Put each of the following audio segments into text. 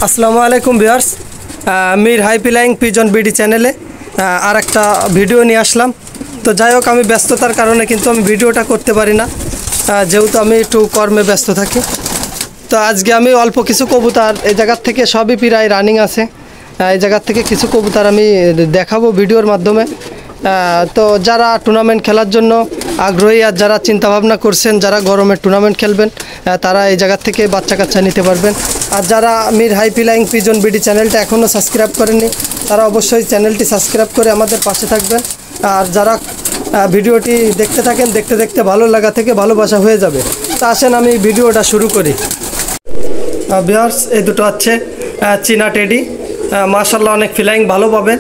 আসসালামু আলাইকুম viewers, Mir High Flying Pigeon BD চ্যানেলে আর একটা ভিডিও নিয়ে আসলাম। তো যাই হোক, আমি ব্যস্ততার কারণে কিন্তু আমি ভিডিওটা করতে পারি না, যেহেতু আমি একটু কর্মে ব্যস্ত থাকি। তো আজকে আমি অল্প কিছু কবুতর এই জায়গার থেকে, সবই প্রায় রানিং আছে, এই জায়গার থেকে কিছু কবুতর আমি দেখাবো ভিডিওর মাধ্যমে। তো যারা টুর্নামেন্ট খেলার জন্য আগ্রহী আর যারা চিন্তাভাবনা করছেন, যারা গরমের টুর্নামেন্ট খেলবেন, তারা এই জায়গার থেকে বাচ্চা কাচ্চা নিতে পারবেন। আর যারা Mir High Flying Pigeon BD চ্যানেলটা এখনও সাবস্ক্রাইব করেননি, তারা অবশ্যই চ্যানেলটি সাবস্ক্রাইব করে আমাদের পাশে থাকবেন। আর যারা ভিডিওটি দেখতে থাকেন, দেখতে দেখতে ভালো লাগা থেকে ভালোবাসা হয়ে যাবে। তা আসেন আমি ভিডিওটা শুরু করি। ভিউয়ার্স, এই দুটো হচ্ছে চীনা টেডি। মাশাআল্লাহ, অনেক ফ্লাইং ভালো পাবেন,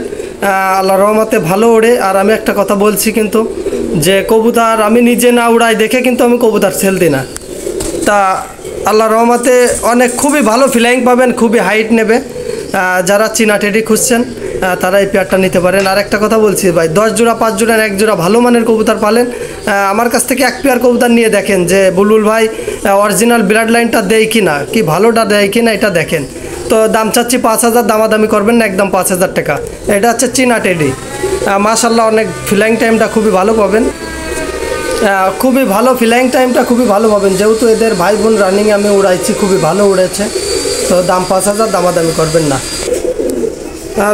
আল্লাহর রহমতে ভালো ওড়ে। আর আমি একটা কথা বলছি কিন্তু, যে কবুতর আমি নিজে না উড়াই দেখে কিন্তু আমি কবুতর সেল দিই না। তা আল্লাহর রহমতে অনেক খুবই ভালো ফ্লাইং পাবেন, খুবই হাইট নেবে। যারা চীনা টেডি খুঁজছেন তারা এই পেয়ারটা নিতে পারেন। আর একটা কথা বলছি ভাই, 10 জোড়া 5 জোড়ার 1 জোড়া ভালো মানের কবুতর পালেন, আমার কাছ থেকে এক পেয়ার কবুতর নিয়ে দেখেন যে বুলবুল ভাই অরিজিনাল ব্লাড লাইনটা দেয় কি না, কি ভালোটা দেয় কি না, এটা দেখেন। তো দাম চাচ্ছি 5,000, দামাদামি করবেন না, একদম 5,000 টাকা। এটা হচ্ছে চীনা টেডি। মাশাআল্লাহ, অনেক ফ্লাইং টাইমটা খুবই ভালো পাবেন, খুবই ভালো ফ্লাইং টাইমটা খুবই ভালো পাবেন, যেহেতু এদের ভাই বোন রানিংয়ে আমি উড়াইছি, খুবই ভালো উড়েছে। তো দাম 5,000, দামাদামি করবেন না।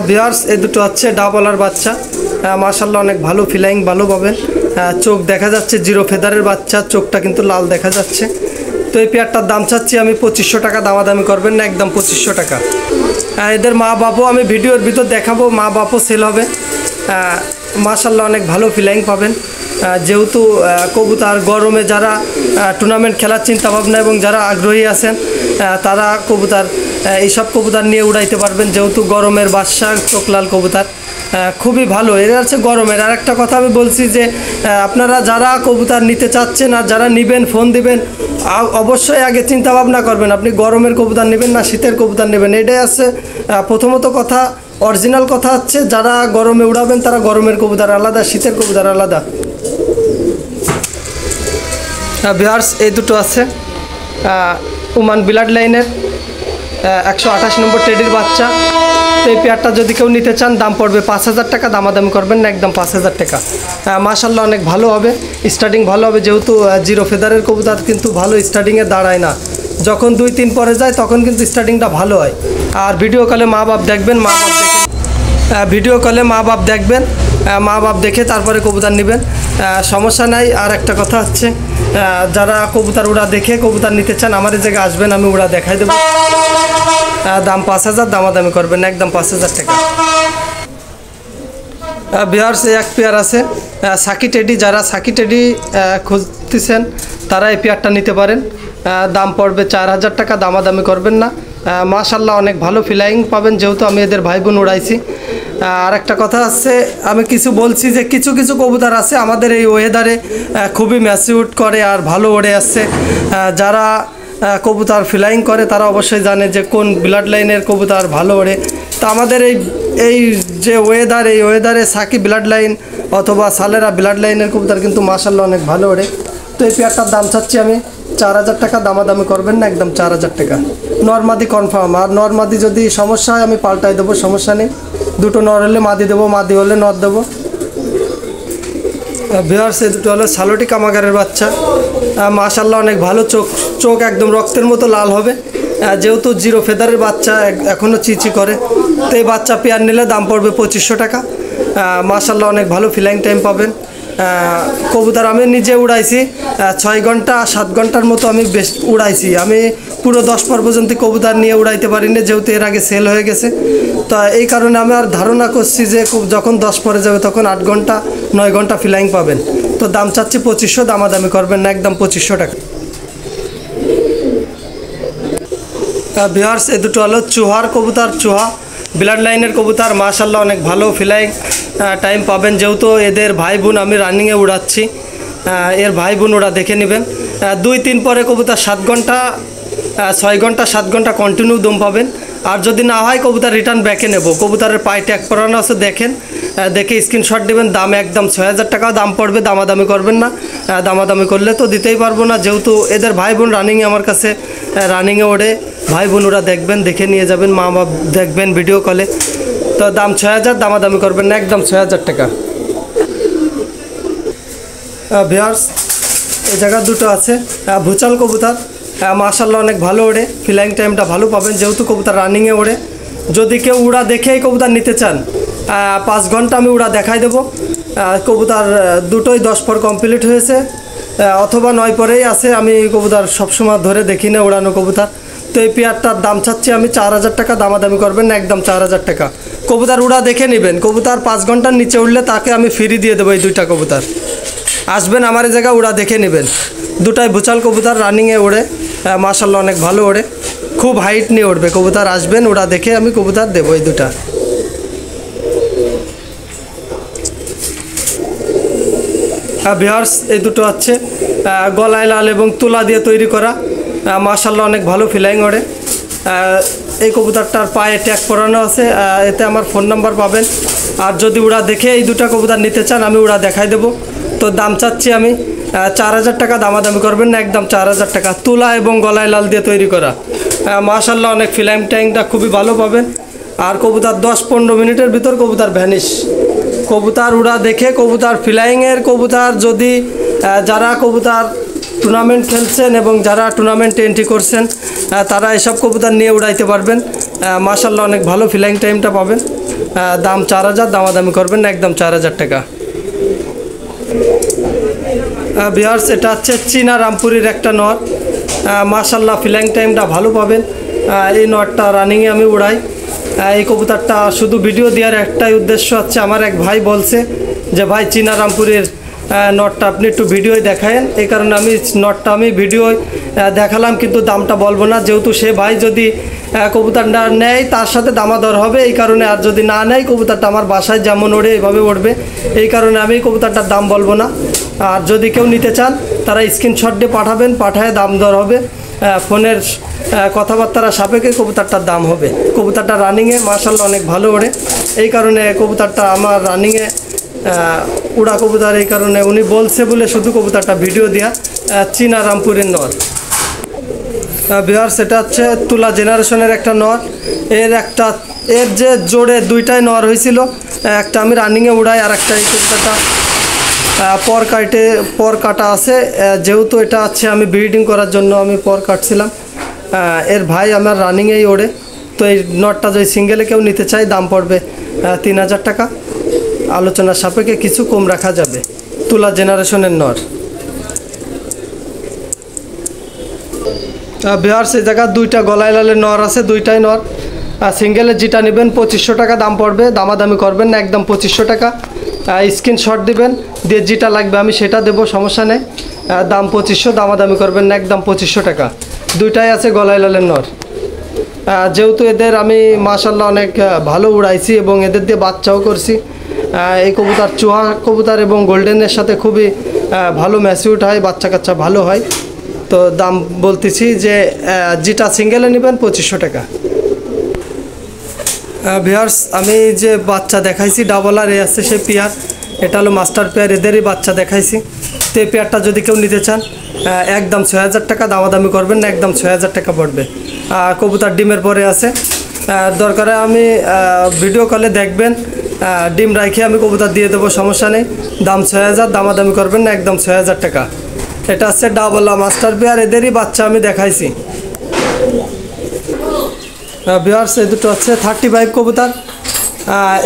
ভিউয়ার্স, এই দুটো হচ্ছে ডাবলার বাচ্চা। মাশাআল্লাহ, অনেক ভালো ফ্লাইং ভালো পাবেন। চোখ দেখা যাচ্ছে জিরো ফেদারের বাচ্চা, চোখটা কিন্তু লাল দেখা যাচ্ছে। তো এই পেয়ারটার দাম চাচ্ছি আমি 2500 টাকা, দামাদামি করবেন না, একদম 2500 টাকা। এদের মা বাপও আমি ভিডিওর ভিতর দেখাবো, মা বাপও সেল হবে। মাশাআল্লাহ, অনেক ভালো ফ্লাইং পাবেন। যেহেতু কবুতর গরমে যারা টুর্নামেন্ট খেলার চিন্তাভাবনা এবং যারা আগ্রহী আছেন, তারা কবুতর এইসব কবুতর নিয়ে উড়াইতে পারবেন। যেহেতু গরমের বাদশা চোখলাল কবুতর খুবই ভালো, এরা হচ্ছে গরমের। আর একটা কথা আমি বলছি যে আপনারা যারা কবুতর নিতে চাচ্ছেন আর যারা নেবেন, ফোন দিবেন, অবশ্যই আগে চিন্তা ভাবনা করবেন আপনি গরমের কবুতর নেবেন না শীতের কবুতর নেবেন। এটাই আছে প্রথমত কথা, অরিজিনাল কথা হচ্ছে, যারা গরমে উড়াবেন তারা গরমের কবুতর আলাদা, শীতের কবুতর আলাদা। ভিউয়ার্স, এই দুটো আছে ওমান ব্লাড লাইনের 128 নম্বর টেডির বাচ্চা। তো এই পেয়ারটা যদি কেউ নিতে চান, দাম পড়বে 5,000 টাকা, দামাদামি করবেন না, একদম 5,000 টাকা। মাশাআল্লাহ, অনেক ভালো হবে, স্টার্টিং ভালো হবে। যেহেতু জিরো ফেদারের কবুতর কিন্তু ভালো স্টার্টিংয়ে দাঁড়ায় না, যখন 2-3 পরে যায় তখন কিন্তু স্টার্টিংটা ভালো হয়। আর ভিডিও কলে মা বাপ দেখবেন, ভিডিও কলে মা বাপ দেখবেন, মা বাপ দেখে তারপরে কবুতর নেবেন, সমস্যা নাই। আর একটা কথা হচ্ছে, যারা কবুতর উড়া দেখে কবুতর নিতে চান, আমার এই জায়গায় আসবেন, আমি উড়া দেখাই দেবো। দাম 5,000, দামাদামি করবেন না, একদম 5,000 টাকা। ভিউয়ার্স, এক পেয়ার আছে সাকি টেডি। যারা সাকি টেডি খুঁজতেছেন তারা এই পেয়ারটা নিতে পারেন, দাম পড়বে 4,000 টাকা, দামাদামি করবেন না। মাশাআল্লাহ, অনেক ভালো ফ্লাইং পাবেন, যেহেতু আমি এদের ভাই বোন উড়াইছি। আর একটা কথা আছে, আমি কিছু বলছি যে কিছু কিছু কবুতর আছে আমাদের এই ওয়েদারে খুবই ম্যাচিউর করে আর ভালো ওড়ে আসছে। যারা কবুতর ফ্লাইং করে তারা অবশ্যই জানে যে কোন ব্লাড লাইনের কবুতর ভালো ওড়ে। তা আমাদের এই যে ওয়েদার, এই ওয়েদারে সাকি ব্লাড লাইন অথবা সালেরা ব্লাড লাইনের কবুতর কিন্তু মাশাআল্লাহ অনেক ভালো ওড়ে। তো এই পেয়ারটার দাম চাচ্ছি আমি 4,000 টাকা, দামাদামি করবেন না, একদম 4,000 টাকা। নরমাদি কনফার্ম, আর নরমাদি যদি সমস্যা হয় আমি পাল্টাই দেবো, সমস্যা নেই। দুটো নর হলে মাদি দেবো, মাদি হলে নর দেবো। ভিউয়ার্স, এই দুটো হলো সালোটি কামাগারের বাচ্চা। মাশাআল্লাহ, অনেক ভালো চোখ একদম রক্তের মতো লাল হবে। যেহেতু জিরো ফেদারের বাচ্চা এখনও চিচি করে, তো এই বাচ্চা পেয়ার নিলে দাম পড়বে 2500 টাকা। মাশাআল্লাহ, অনেক ভালো ফ্লাইং টাইম পাবেন। কবুতর আমি নিজে উড়াইছি 6 ঘন্টা 7 ঘন্টার মতো আমি বেশ উড়াইছি। আমি পুরো 10 পর পর্যন্ত কবুতর নিয়ে উড়াইতে পারিনি, যেহেতু এর আগে সেল হয়ে গেছে। তো এই কারণে আমি আর ধারণা করছি যে যখন 10 পরে যাবে তখন 8 ঘন্টা 9 ঘন্টা ফ্লাইং পাবেন। তো দাম চাচ্ছি 2500, দামাদামি করবেন না, একদম 2500 টাকা। ভিউয়ার্স, এই দুটো হলো চুহার কবুতর, চুহা ব্লাড লাইনের কবুতর। মাশাআল্লাহ, অনেক ভালো ফ্লাইং টাইম পাবেন, যেহেতু এদের ভাই বোন আমি রানিংয়ে উড়াচ্ছি। এর ভাই বোন ওরা দেখে নেবেন। 2-3 পরে কবুতর 7 ঘন্টা 6 ঘন্টা 7 ঘন্টা কন্টিনিউ দম পাবেন। আর যদি না হয় কবুতর রিটার্ন ব্যাকে নেব। কবুতরের পায়ে ট্যাগ করানো আছে, দেখেন, দেখে স্ক্রিনশট দেবেন। দাম একদম 6000 টাকা দাম পড়বে, দামাদামি করবেন না। দামাদামি করলে তো দিতেই পারবো না, যেহেতু এদের ভাই বোন রানিংয়ে আমার কাছে রানিংয়ে ওড়ে। ভাই বোন ওরা দেখবেন, দেখে নিয়ে যাবেন, মা বাপ দেখবেন ভিডিও কলে। তো দাম 6000, দামাদামি করবেন না, একদম 6000 টাকা। ভিউয়ার্স, এই জায়গা দুটো আছে ভুচাল কবুতর, মাশাআল্লাহ অনেক ভালো ওড়ে, ফ্লাইং টাইমটা ভালো পাবেন, যেহেতু কবুতর রানিংয়ে ওড়ে। যদি কেউ উড়া দেখেই কবুতর নিতে চান, 5 ঘন্টা আমি উড়া দেখাই দেবো। কবুতর দুটোই 10 পর কমপ্লিট হয়েছে, অথবা 9 পরেই আছে। আমি কবুতর সবসময় ধরে দেখি না উড়ানো কবুতর। তো এই পেয়ারটার দাম চাচ্ছি আমি 4000 টাকা, দামাদামি করবেন না, একদম 4000 টাকা। কবুতর উড়া দেখে নেবেন, কবুতর 5 ঘন্টার নিচে উঠলে তাকে আমি ফ্রি দিয়ে দেবো এই 2টা কবুতর। আসবেন আমার এই জায়গা, উড়া দেখে নেবেন। দুটাই ভুচাল কবুতর, রানিংয়ে ওড়ে, মাশাআল্লাহ অনেক ভালো ওড়ে, খুব হাইট নিয়ে উঠবে কবুতর। আসবেন, উড়া দেখে আমি কবুতর দেবো এই 2টা। ভিউয়ার্স, এই দুটো হচ্ছে গলায় লাল এবং তুলা দিয়ে তৈরি করা, মাশাআল্লাহ অনেক ভালো ফ্লাইং ওড়ে। এই কবুতরটার পায়ে ট্যাগ পরানো আছে, এতে আমার ফোন নাম্বার পাবেন। আর যদি উড়া দেখে এই 2টা কবুতর নিতে চান, আমি উড়া দেখাই দেবো। তো দাম চাচ্ছি আমি 4000 টাকা, দামাদামি করবেন না, একদম 4000 টাকা। তুলা এবং গলায় লাল দিয়ে তৈরি করা, মাশাআল্লাহ অনেক ফ্লাইং টাইমটা খুবই ভালো পাবেন। আর কবুতর 10-15 মিনিটের ভিতর কবুতর ভ্যানিশ। কবুতর উড়া দেখে, কবুতর ফ্লাইংয়ের কবুতর, যদি যারা কবুতর টুর্নামেন্ট খেলছেন এবং যারা টুর্নামেন্টে এন্ট্রি করছেন, তারা এসব কবুতর নিয়ে উড়াইতে পারবেন। মাশাআল্লাহ অনেক ভালো ফ্লাইং টাইমটা পাবেন। দাম 4000, দামাদামি করবেন না, একদম 4000 টাকা। ভিউয়ার্স, এটা হচ্ছে চীনা রামপুরির একটা নর, মাশাআল্লাহ ফ্লাইং টাইমটা ভালো পাবেন। এই নরটা রানিংয়ে আমি উড়াই। এই কবুতরটা শুধু ভিডিও দেওয়ার একটাই উদ্দেশ্য হচ্ছে, আমার এক ভাই বলছে যে ভাই চীনা রামপুরের নটটা আপনি একটু ভিডিওয় দেখায়েন। এই কারণে আমি নটটা ভিডিওয় দেখালাম, কিন্তু দামটা বলবো না, যেহেতু সে ভাই যদি কবুতরটা নেয় তার সাথে দামাদর হবে। এই কারণে, আর যদি না নেয়, কবুতরটা আমার বাসায় যেমন ওড়ে এইভাবে উঠবে, এই কারণে আমি কবুতরটার দাম বলবো না। আর যদি কেউ নিতে চান, তারা স্ক্রিনশট দিয়ে পাঠাবেন, পাঠায় দাম দর হবে। ফোনের কথাবার্তার সাপেক্ষে কবুতরটার দাম হবে। কবুতরটা রানিংয়ে মাশাআল্লাহ অনেক ভালো ওড়ে, এই কারণে কবুতরটা আমার রানিংয়ে উড়া কবুতর। এই কারণে উনি বলছে বলে শুধু কবুতরটা ভিডিও দেওয়া। চীনা রামপুরের নর। ভিউয়ার্স, এটা হচ্ছে তুলা জেনারেশনের একটা নর। এর যে জোড়ে 2টাই নর হয়েছিল, একটা আমি রানিংয়ে উড়াই, আর একটা এই কবুতরটা পর কাটা আছে। যেহেতু এটা আছে আমি ব্রিডিং করার জন্য আমি পর কাটছিলাম। এর ভাই আমার রানিংয়েই ওড়ে। তো এই নটটা যদি সিঙ্গেলে কেউ নিতে চায়, দাম পড়বে 3000 টাকা, আলোচনার সাপেক্ষে কিছু কম রাখা যাবে। তুলা জেনারেশনের নর। ভিউয়ার্স, এই জায়গা 2টা গলায় লালের নর আছে, 2টাই নর। সিঙ্গেলে যেটা নেবেন 2500 টাকা দাম পড়বে, দামাদামি করবেন না, একদম 2500 টাকা। স্ক্রিনশট দিবেন, দিয়ে যেটা লাগবে আমি সেটা দেবো, সমস্যা নেই। দাম 2500, দামাদামি করবেন না, একদম 2500 টাকা। 2টাই আছে গলায় লালের নর। যেহেতু এদের আমি মাশাআল্লাহ অনেক ভালো উড়াইছি এবং এদের দিয়ে বাচ্চাও করছি। এই কবুতর চুহা কবুতর এবং গোল্ডেনের সাথে খুবই ভালো ম্যাচিউড হয়, বাচ্চা কাচ্চা ভালো হয়। তো দাম বলতেছি যে যেটা সিঙ্গেলে নেবেন 2500 টাকা। ভিউয়ার্স, আমি যে বাচ্চা দেখাইছি ডাবল আর এ আছে সেই পেয়ার, এটা হলো মাস্টার পেয়ার, এদেরই বাচ্চা দেখাইছি। তো এই পেয়ারটা যদি কেউ নিতে চান, একদম 6000 টাকা, দামাদামি করবেন না, একদম 6000 টাকা পড়বে। কবুতর ডিমের পরে আছে, দরকারে আমি ভিডিও কলে দেখবেন, ডিম রাখে আমি কবুতর দিয়ে দেবো, সমস্যা নেই। দাম 6000, দামাদামি করবেন না, একদম 6000 টাকা। এটা হচ্ছে ডাবল মাস্টার পেয়ার, এদেরই বাচ্চা আমি দেখাইছি। ভিউয়ার্স, এই দুটো হচ্ছে 35 কবুতর।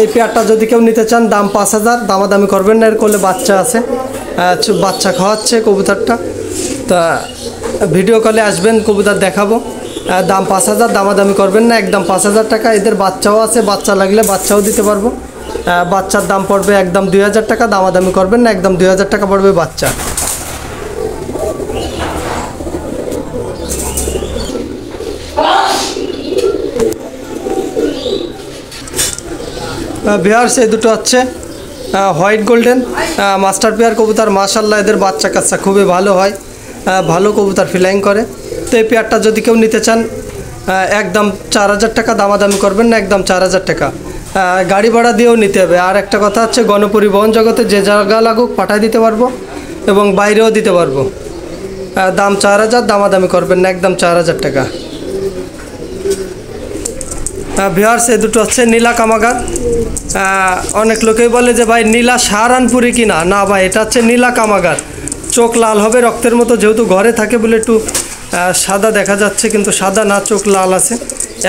এই পেয়ারটা যদি কেউ নিতে চান, দাম 5000, দামাদামি করবেন না। এর কোলে বাচ্চা আছে, বাচ্চা খাওয়াচ্ছে কবুতরটা। তা ভিডিও কলে আসবেন, কবুতর দেখাবো। দাম 5000, দামাদামি করবেন না, একদম 5000 টাকা। এদের বাচ্চাও আছে, বাচ্চা লাগলে বাচ্চাও দিতে পারবো। বাচ্চার দাম পড়বে একদম 2000 টাকা, দামাদামি করবেন না, একদম 2000 টাকা পড়বে বাচ্চা। ভিউয়ার্স, এই দুটো হচ্ছে হোয়াইট গোল্ডেন মাস্টার পেয়ার কবুতর, মাশাআল্লাহ এদের বাচ্চা কাচ্চা খুবই ভালো হয়, ভালো কবুতর ফ্লাইং করে। তো এই পেয়ারটা যদি কেউ নিতে চান, একদম 4000 টাকা, দামাদামি করবেন না, একদম 4000 টাকা। গাড়ি ভাড়া দিয়েও নিতে হবে। আর একটা কথা হচ্ছে, গণপরিবহন জগতে যে জায়গা লাগুক পাঠায় দিতে পারবো এবং বাইরেও দিতে পারবো। দাম 4000, দামাদামি করবেন না, একদম 4000 টাকা। ভিউয়ার্স, এই দুটো হচ্ছে নীলা কামাগার। অনেক লোকেই বলে যে ভাই নীলা সাহারানপুরি কিনা, না ভাই এটা হচ্ছে নীলা কামাগার। চোখ লাল হবে রক্তের মতো, যেহেতু ঘরে থাকে বলে একটু সাদা দেখা যাচ্ছে, কিন্তু সাদা না, চোখ লাল আছে।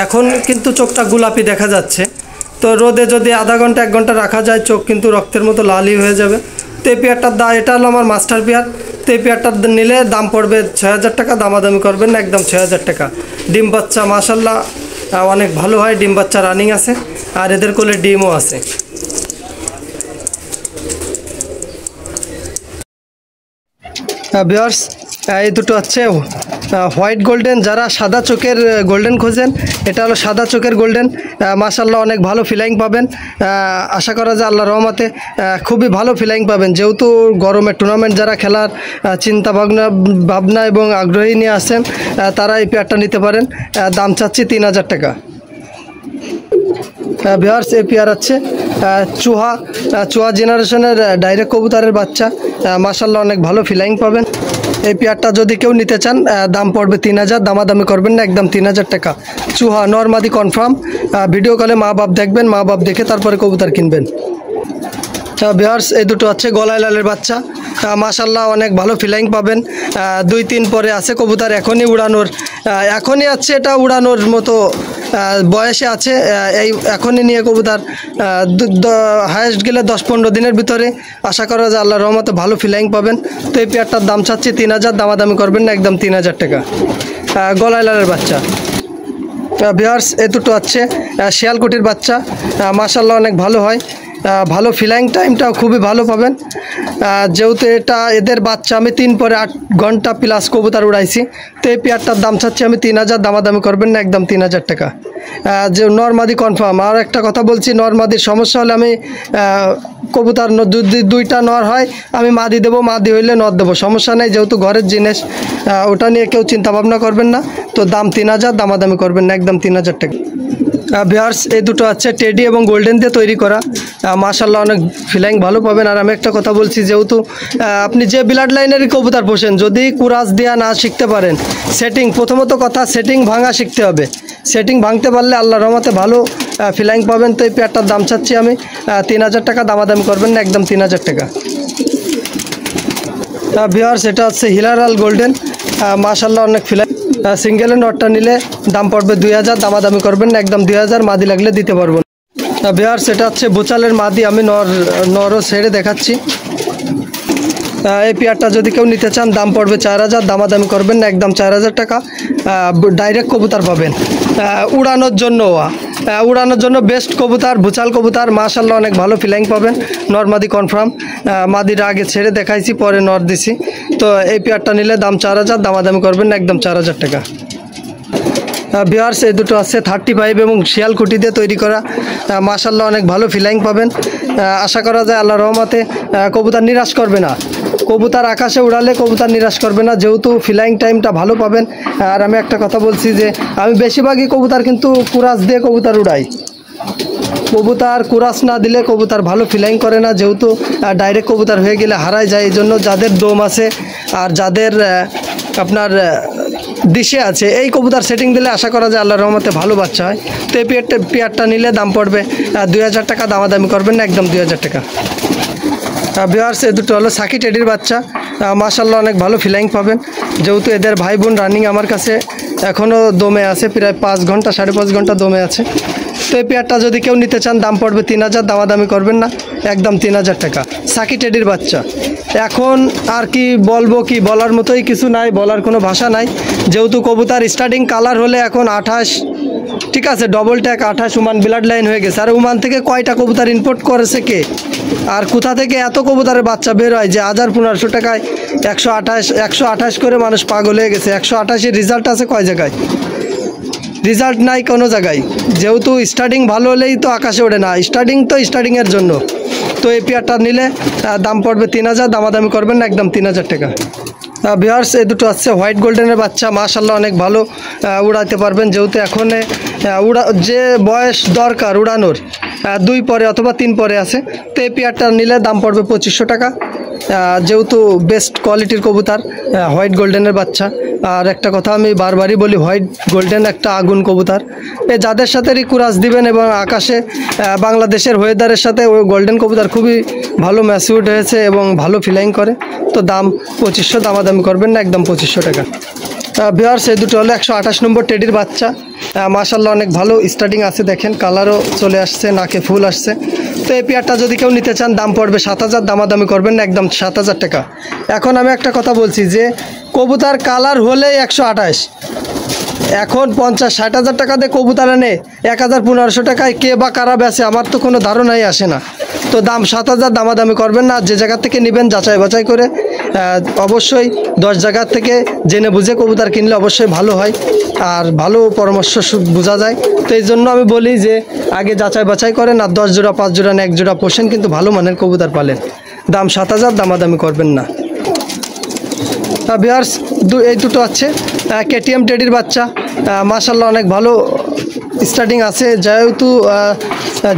এখন কিন্তু চোখটা গোলাপি দেখা যাচ্ছে, তো রোদে যদি আধা ঘন্টা 1 ঘন্টা রাখা যায় চোখ কিন্তু রক্তের মতো লালই হয়ে যাবে। তো এই পেয়ারটার দাম, এটা হলো আমার মাস্টার পেয়ার। তো এই পেয়ারটার নিলে দাম পড়বে 6000 টাকা, দামাদামি করবেন না, একদম 6000 টাকা। ডিম বাচ্চা মাশাল্লাহ অনেক ভালো হয়, ডিম বাচ্চা রানিং আছে, আর এদের কোলে ডিমও আছে। ভিউয়ার্স, এই দুটো হচ্ছে হোয়াইট গোল্ডেন। যারা সাদা চোখের গোল্ডেন খোঁজেন, এটা হলো সাদা চোখের গোল্ডেন। মাশাল্লাহ অনেক ভালো ফিলাইং পাবেন। আশা করা যায় আল্লাহর রহমতে খুবই ভালো ফিলাইং পাবেন। যেহেতু গরমের টুর্নামেন্ট যারা খেলার চিন্তা ভাবনা এবং আগ্রহী নিয়ে আসেন, তারা এই পেয়ারটা নিতে পারেন। দাম চাচ্ছি 3000 টাকা। ভিউয়ার্স, এই পেয়ার হচ্ছে চুহা জেনারেশনের ডাইরেক্ট কবুতরের বাচ্চা। মাশাল্লাহ অনেক ভালো ফিলাইং পাবেন। এই পেয়ারটা যদি কেউ নিতে চান, দাম পড়বে 3000, দামাদামি করবেন না, একদম 3000 টাকা। চুহা নরমাদি কনফার্ম। ভিডিও কলে মা বাপ দেখবেন, মা বাপ দেখে তারপরে কবুতর কিনবেন। ভিউয়ার্স, এই দুটো হচ্ছে গলায় লালের বাচ্চা। মাশাল্লাহ অনেক ভালো ফিলাইং পাবেন। 2-3 পরে আছে কবুতর, এখনই উড়ানোর, এখনই আছে, এটা উড়ানোর মতো বয়সে আছে। এই এখনই নিয়ে কবুতর হায়েস্ট গেলে 10-15 দিনের ভিতরে আশা করা যায় আল্লাহর রহমতে ভালো ফিলাইং পাবেন। তো এই পেয়ারটার দাম চাচ্ছি 3000, দামাদামি করবেন না, একদম 3000 টাকা। গলায় লালের বাচ্চা। ভিউয়ার্স, এ দুটো হচ্ছে শিয়ালকুটির বাচ্চা। মাশাল্লাহ অনেক ভালো হয়, ভালো ফিলাইং টাইমটাও খুবই ভালো পাবেন। যেহেতু এদের বাচ্চা আমি 3 পরে 8 ঘন্টা প্লাস কবুতর উড়াইছি। তো এই পেয়ারটার দাম চাচ্ছি আমি 3000, দামাদামি করবেন না, একদম 3000 টাকা। যে নরমাদি কনফার্ম। আর একটা কথা বলছি, নরমাদির সমস্যা হলে আমি কবুতর যদি 2টা নর হয় আমি মাদি দেবো, মাদি হইলে নর দেবো, সমস্যা নেই। যেহেতু ঘরের জিনিস, ওটা নিয়ে কেউ চিন্তা ভাবনা করবেন না। তো দাম 3000, দামাদামি করবেন না, একদম 3000 টাকা। ভিউয়ার্স, এই দুটো হচ্ছে টেডি এবং গোল্ডেন দিয়ে তৈরি করা। মাশাল্লাহ অনেক ফিলাইং ভালো পাবেন। আর আমি একটা কথা বলছি, যেহেতু আপনি যে ব্লাড লাইনেরই কবুতর পোষেন, যদি কুরাস দেওয়া না শিখতে পারেন, সেটিং, প্রথমত কথা সেটিং ভাঙা শিখতে হবে। সেটিং ভাঙতে পারলে আল্লাহর রহমতে ভালো ফিলাইং পাবেন। তো এই পেয়ারটার দাম চাচ্ছি আমি 3000 টাকা, দামাদামি করবেন না, একদম 3000 টাকা। ভিউয়ার্স, এটা হচ্ছে হিলারাল গোল্ডেন। মাশাল্লাহ অনেক ফিলাইং। সিঙ্গেলের নটটা নিলে দাম পড়বে 2000, দামাদামি করবেন না, একদম 2000, মাদি লাগলে দিতে পারবো না। ভিউয়ার্স, এটা হচ্ছে বোচালের মাদি। আমি নরও ছেড়ে দেখাচ্ছি। এই পেয়ারটা যদি কেউ নিতে চান, দাম পড়বে 4000, দামাদামি করবেন না, একদম 4000 টাকা। ডাইরেক্ট কবুতর পাবেন উড়ানোর জন্য বেস্ট কবুতর, ভুচাল কবুতর। মাশাল্লাহ অনেক ভালো ফিলাইং পাবেন। নরমাদি কনফার্ম। মাদিটা আগে ছেড়ে দেখাইছি, পরে নর দিছি। তো এই পেয়ারটা নিলে দাম 4000, দামাদামি করবেন না, একদম 4000 টাকা। ভিউয়ার্স, এই দুটো আছে 35 এবং শিয়ালকুটি দিয়ে তৈরি করা। মাশাল্লাহ অনেক ভালো ফিলাইং পাবেন। আশা করা যায় আল্লাহর রহমতে কবুতর নিরাশ করবে না। কবুতর আকাশে উড়ালে কবুতর নিরাশ করবে না, যেহেতু ফিলাইং টাইমটা ভালো পাবেন। আর আমি একটা কথা বলছি যে আমি বেশিরভাগই কবুতর কিন্তু কুরাস দিয়ে কবুতর উড়াই। কবুতর কুরাস না দিলে কবুতর ভালো ফিলাইং করে না, যেহেতু ডাইরেক্ট কবুতর হয়ে গেলে হারায় যায়। এই জন্য যাদের দম আছে আর যাদের আপনার ডিশে আছে, এই কবুতর সেটিং দিলে আশা করা যায় আল্লাহর রহমতে ভালো বাচ্চা হয়। তো এই পেয়ারটা নিলে দাম পড়বে 2000 টাকা, দামাদামি করবেন না, একদম 2000 টাকা। ভিউয়ার্স, এই দুটো হলো সাকি টেডির বাচ্চা। মাশাল্লাহ অনেক ভালো ফিলাইং পাবেন। যেহেতু এদের ভাই বোন রানিং আমার কাছে এখনও দমে আছে, প্রায় 5 ঘন্টা 5.5 ঘন্টা দমে আছে। তো এই পেয়ারটা যদি কেউ নিতে চান, দাম পড়বে 3000, দামাদামি করবেন না, একদম 3000 টাকা। সাকি টেডির বাচ্চা। এখন আর কি বলবো, কি বলার মতোই কিছু নাই, বলার কোনো ভাষা নাই। যেহেতু কবুতর স্টার্টিং কালার হলে এখন 28, ঠিক আছে, double tag 28 Oman blood line হয়ে গেছে। আর ওমান থেকে কয়টা কবুতর ইম্পোর্ট করেছে কে, আর কোথা থেকে এত কবুতরের বাচ্চা বের হয় যে 1500 টাকায় 128 করে মানুষ পাগল হয়ে গেছে। 128-এর রেজাল্ট আছে কয় জায়গায়? রেজাল্ট নাই কোনো জায়গায়। যেহেতু স্টার্টিং ভালো হলেই তো আকাশে ওঠে না, স্টার্টিং তো স্টার্টিংয়ের জন্য। তো এই পেয়ারটা নিলে দাম পড়বে 3000, দামাদামি করবেন না, একদম 3000 টাকা। ভিউয়ার্স এই দুটো আছে হোয়াইট গোল্ডেনের বাচ্চা, মাশাআল্লাহ অনেক ভালো উড়াতে পারবেন, যেহেতু এখন যে বয়স দরকার উড়ানোর 2 পরে অথবা 3 পরে আছে। তো এই পেয়ারটা নিলে দাম পড়বে 2500 টাকা, যেহেতু বেস্ট কোয়ালিটির কবুতর হোয়াইট গোল্ডেনের বাচ্চা। আর একটা কথা আমি বারবারই বলি, হোয়াইট গোল্ডেন একটা আগুন কবুতর, যাদের সাথে রিকুরাস দিবেন এবং আকাশে বাংলাদেশের ওয়েদারের সাথে ওই গোল্ডেন কবুতর খুবই ভালো ম্যাচিউরড হয়েছে এবং ভালো ফ্লাইং করে। তো দাম 2500, দামাদামি করবেন না, একদম 2500 টাকা। ভিউয়ার্স এই দুটো হলো 128 নম্বর টেডির বাচ্চা, মাশাআল্লাহ অনেক ভালো স্টার্টিং আছে, দেখেন কালারও চলে আসছে, নাকে ফুল আসছে। তো এই পেয়ারটা যদি কেউ নিতে চান দাম পড়বে 7000, দামাদামি করবেন না, একদম 7000 টাকা। এখন আমি একটা কথা বলছি যে কবুতর কালার হলেই 128, এখন 50-60 হাজার টাকা দিয়ে কবুতর এনে 1000-1500 টাকায় কে বা কারা বেচে আমার তো কোনো ধারণাই আসে না। তো দাম 7000, দামাদামি করবেন না। যে জায়গা থেকে নেবেন যাচাই বাছাই করে, অবশ্যই 10 জায়গার থেকে জেনে বুঝে কবুতর কিনলে অবশ্যই ভালো হয় আর ভালো পরামর্শ বোঝা যায়। তো এই জন্য আমি বলি যে আগে যাচাই বাছাই করেন, আর 10 জোড়া 5 জোড়া না 1 জোড়া পোষেন, কিন্তু ভালো মানের কবুতর পালেন। দাম 7000, দামাদামি করবেন না। ভিউয়ার্স এই দুটো আছে কেটিএম টেডির বাচ্চা, মাশাআল্লাহ অনেক ভালো স্টার্টিং আছে, যেহেতু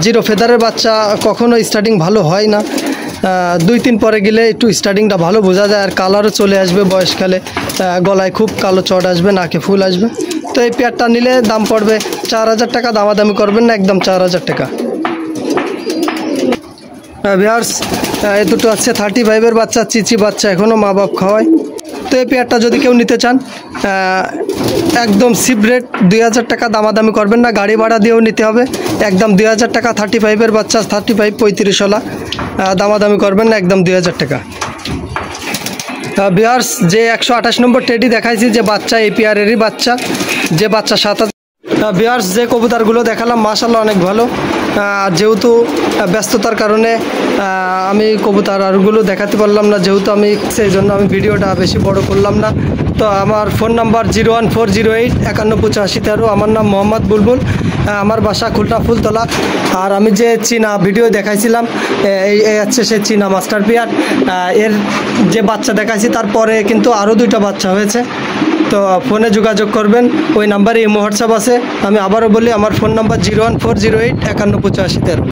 জিরো ফেদারের বাচ্চা কখনো স্টার্টিং ভালো হয় না, 2-3 পরে গেলে একটু স্টার্টিংটা ভালো বোঝা যায়, আর কালারও চলে আসবে বয়সকালে, গলায় খুব কালো চট আসবে, নাকে ফুল আসবে। তো এই পেয়ারটা নিলে দাম পড়বে 4000 টাকা, দামাদামি করবেন না, একদম 4000 টাকা। ভিউয়ার্স এই দুটো আছে 35-এর বাচ্চা, চিচি বাচ্চা, এখনও মা বাপ খাওয়ায়। তো এই পেয়ারটা যদি কেউ নিতে চান একদম সিপ রেট 2000 টাকা, দামাদামি করবেন না, গাড়ি ভাড়া দিয়েও নিতে হবে, একদম 2000 টাকা। 35-এর বাচ্চা 35-35 দামাদামি করবেন না, একদম 2000 টাকা। ভিউয়ার্স যে 128 নম্বর টেডি দেখাইছি যে বাচ্চা, এই পেয়ারেরই বাচ্চা, যে বাচ্চা 7000। ভিউয়ার্স যে কবুতরগুলো দেখালাম মাশাআল্লাহ অনেক ভালো, যেহেতু ব্যস্ততার কারণে আমি কবুতর আরগুলো দেখাতে পারলাম না, যেহেতু আমি সেই জন্য আমি ভিডিওটা বেশি বড় করলাম না। তো আমার ফোন নাম্বার 01408518513। আমার নাম মোহাম্মদ বুলবুল, আমার বাসা খুলনা ফুলতলা। আর আমি যে চীনা ভিডিও দেখাইছিলাম এই হচ্ছে সে চীনা মাস্টার পেয়ার, এর যে বাচ্চা দেখাইছি তারপরে কিন্তু আরও 2টা বাচ্চা হয়েছে। তো ফোনে যোগাযোগ করবেন, ওই নাম্বারে ইমো হোয়াটসঅ্যাপ আছে। আমি আবারও বলি আমার ফোন নাম্বার 01408518513।